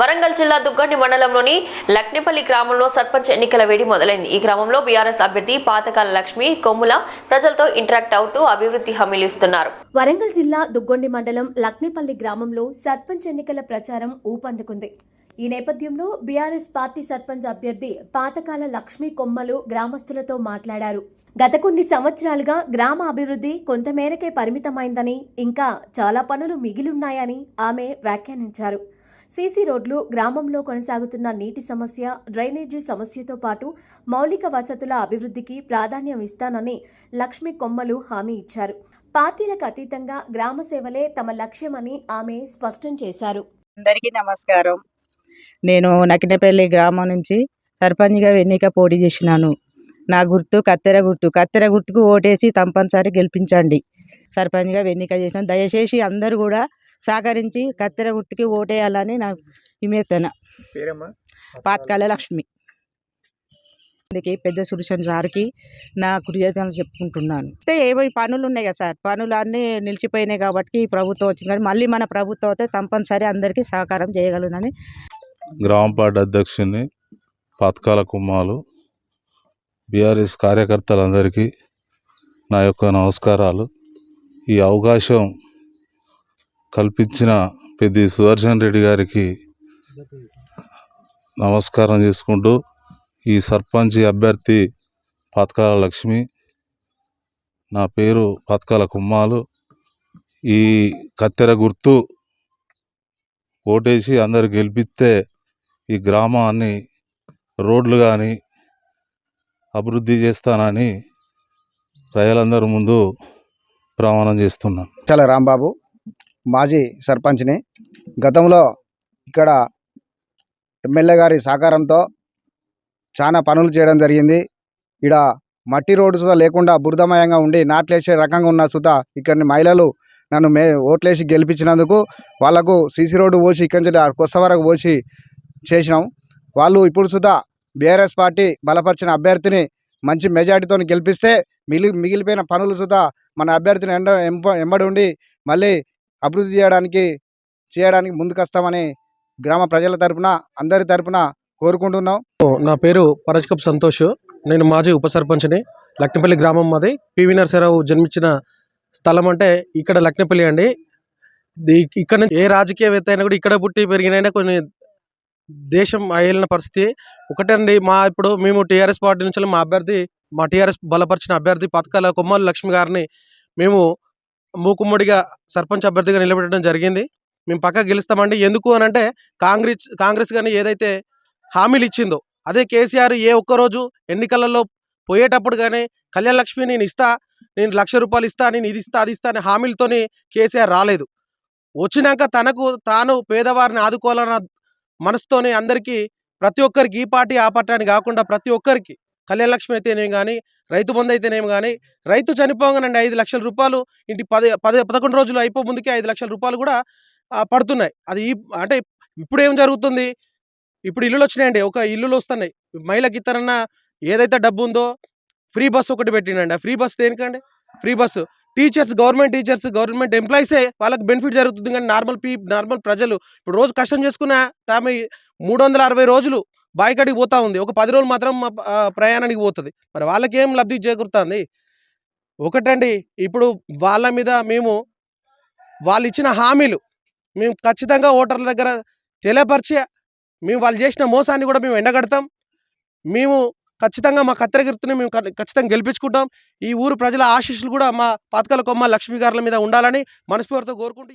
వరంగల్ జిల్లా దుగ్గండి మండలంలోని లక్నేపల్లి గ్రామంలో సర్పంచ్ ఎన్నికల వేడి మొదలైంది. ఈ గ్రామంలో బీఆర్ఎస్ అభ్యర్థి పాతకాల లక్ష్మి కొమ్ముల ప్రజలతో ఇంటరాక్ట్ అవుతూ అభివృద్ధి హామీలు ఇస్తున్నారు. వరంగల్ జిల్లా దుగ్గొండి మండలం లక్నేపల్లి గ్రామంలో సర్పంచ్ ఎన్నికల ప్రచారం ఊపందుకుంది. ఈ నేపథ్యంలో బీఆర్ఎస్ పార్టీ సర్పంచ్ అభ్యర్థి పాతకాల లక్ష్మి కొమ్మలు గ్రామస్తులతో మాట్లాడారు. గత కొన్ని సంవత్సరాలుగా గ్రామ అభివృద్ధి కొంతమేరకే పరిమితమైందని, ఇంకా చాలా పనులు మిగిలున్నాయని ఆమె వ్యాఖ్యానించారు. సీసీ రోడ్లు, గ్రామంలో కొనసాగుతున్న నీటి సమస్య, డ్రైనేజీ సమస్యతో పాటు మౌలిక వసతుల అభివృద్ధికి ప్రాధాన్యం ఇస్తానని లక్ష్మి కొమ్మలు హామీ ఇచ్చారు. పార్టీలకు అతీతంగా గ్రామ సేవలే తమ లక్ష్యమని ఆమె స్పష్టం చేశారు. అందరికీ నమస్కారం. నేను నకినేపల్లి గ్రామం నుంచి సర్పంచ్గా ఎన్నిక పోటీ చేసినాను. నా గుర్తు కత్తెర గుర్తు. కత్తెర గుర్తుకు ఓటేసి తప్పనిసరి గెలిపించండి. సర్పంచ్గా ఎన్నిక చేసిన దయచేసి అందరూ కూడా సహకరించి కత్తెర గుర్తుకి ఓటేయాలని నా విమేతన. పాతకాల లక్ష్మి. అందుకే పెద్ద సురేషన్ సార్కి నా కృతజ్ఞతలు చెప్పుకుంటున్నాను. అయితే ఏమో పనులు ఉన్నాయి కదా సార్, పనులు అన్నీ నిలిచిపోయినాయి కాబట్టి ఈ ప్రభుత్వం వచ్చింది. కానీ మళ్ళీ మన ప్రభుత్వం అయితే తప్పనిసరి అందరికీ సహకారం చేయగలనని. గ్రామ పార్టీ అధ్యక్షుని పాతకాల కుమ్మాలు. బీఆర్ఎస్ కార్యకర్తలందరికీ నా యొక్క నమస్కారాలు. ఈ అవకాశం కల్పించిన పెద్ది సుదర్శన్ రెడ్డి గారికి నమస్కారం చేసుకుంటూ, ఈ సర్పంచ్ అభ్యర్థి పాతకాల లక్ష్మి, నా పేరు పాతకాల కుమ్మాలు. ఈ కత్తెర గుర్తు ఓటేసి అందరు గెలిపిస్తే ఈ గ్రామాన్ని రోడ్లు కానీ అభివృద్ధి చేస్తానని ప్రజలందరి ముందు ప్రమాణం చేస్తున్నాను. చాలా రాంబాబు, మాజీ సర్పంచ్ని. గతంలో ఇక్కడ ఎమ్మెల్యే గారి సహకారంతో చాలా పనులు చేయడం జరిగింది. ఇక్కడ మట్టి రోడ్డు సుధా లేకుండా బురదమయంగా ఉండి నాట్లేసే రకంగా ఉన్న సుధా ఇక్కడిని మహిళలు నన్ను ఓట్లేసి గెలిపించినందుకు వాళ్లకు సీసీ రోడ్డు పోసి ఇక్కడి నుంచి కొత్త వరకు పోసి చేసినాం. వాళ్ళు ఇప్పుడు సుధా బీఆర్ఎస్ పార్టీ బలపరిచిన అభ్యర్థిని మంచి మెజార్టీతో గెలిపిస్తే మిగిలిపోయిన పనులు సుధా మన అభ్యర్థిని ఎంబడి ఉండి మళ్ళీ అభివృద్ధి చేయడానికి ముందుకొస్తామని గ్రామ ప్రజల తరపున అందరి తరపున కోరుకుంటున్నాం. నా పేరు పరజ్కప్ సంతోష్. నేను మాజీ ఉప సర్పంచ్ని. లక్నేపల్లి గ్రామం మాది. పివి నరసింహారావు జన్మించిన స్థలం అంటే ఇక్కడ లక్నేపల్లి అండి. ఇక్కడ నుంచి ఏ రాజకీయవేత్త అయినా కూడా ఇక్కడ పుట్టి పెరిగినైనా కొన్ని దేశం అయ్యేలిన పరిస్థితి ఒకటండి. ఇప్పుడు మేము టీఆర్ఎస్ పార్టీ నుంచి మా టీఆర్ఎస్ బలపరిచిన అభ్యర్థి పాతకాల కొమ్మలు లక్ష్మి గారిని మేము మూకుమ్మడిగా సర్పంచ్ అభ్యర్థిగా నిలబెట్టడం జరిగింది. మేము పక్కా గెలుస్తామండి. ఎందుకు అని అంటే కాంగ్రెస్ కానీ ఏదైతే హామీలు ఇచ్చిందో అదే కేసీఆర్ ఏ ఒక్కరోజు ఎన్నికలలో పోయేటప్పుడు కానీ కళ్యాణ లక్ష్మి నేను ఇస్తా, నేను ₹1,00,000 ఇస్తా, నేను ఇది ఇస్తా అది ఇస్తా అనే హామీలతోని కేసీఆర్ రాలేదు. వచ్చినాక తాను పేదవారిని ఆదుకోవాలన్న మనసుతోనే అందరికీ ప్రతి ఒక్కరికి ఈ పార్టీ ఆ పార్టీ అని కాకుండా ప్రతి ఒక్కరికి కళ్యాణ లక్ష్మి అయితేనేమి కానీ, రైతు బంధు అయితేనేమి కానీ, రైతు చనిపోగానండి ₹5,00,000 ఇంటి 11 రోజులు అయిపో ముందుకే ₹5,00,000 కూడా పడుతున్నాయి. అది అంటే ఇప్పుడు ఏం జరుగుతుంది, ఇప్పుడు ఇల్లులు వచ్చినాయండి. ఒక ఇల్లులు వస్తున్నాయి. మహిళకి ఇతరన్న ఏదైతే డబ్బు ఉందో ఫ్రీ బస్సు ఒకటి పెట్టినండి. ఆ ఫ్రీ బస్సు దేనికండి? ఫ్రీ బస్సు గవర్నమెంట్ ఎంప్లాయీసే వాళ్ళకి బెనిఫిట్ జరుగుతుంది. కానీ నార్మల్ ప్రజలు ఇప్పుడు రోజు కష్టం చేసుకున్న ఆమె 360 రోజులు బాయికాడికి పోతా ఉంది. ఒక 10 రోజులు మాత్రం ప్రయాణానికి పోతుంది. మరి వాళ్ళకి ఏం లబ్ధి చేకూరుతుంది? ఒకటండి, ఇప్పుడు వాళ్ళ మీద వాళ్ళు ఇచ్చిన హామీలు మేము ఖచ్చితంగా ఓటర్ల దగ్గర తెలియపరిచి వాళ్ళు చేసిన మోసాన్ని కూడా మేము ఎండగడతాం. మేము ఖచ్చితంగా మా కత్తెర గుర్తుని మేము ఖచ్చితంగా గెలిపించుకుంటాం. ఈ ఊరు ప్రజల ఆశీస్సులు కూడా మా పాతకాల కొమ్మ లక్ష్మి గారుల మీద ఉండాలని మనస్ఫూర్తిగా కోరుకుంటూ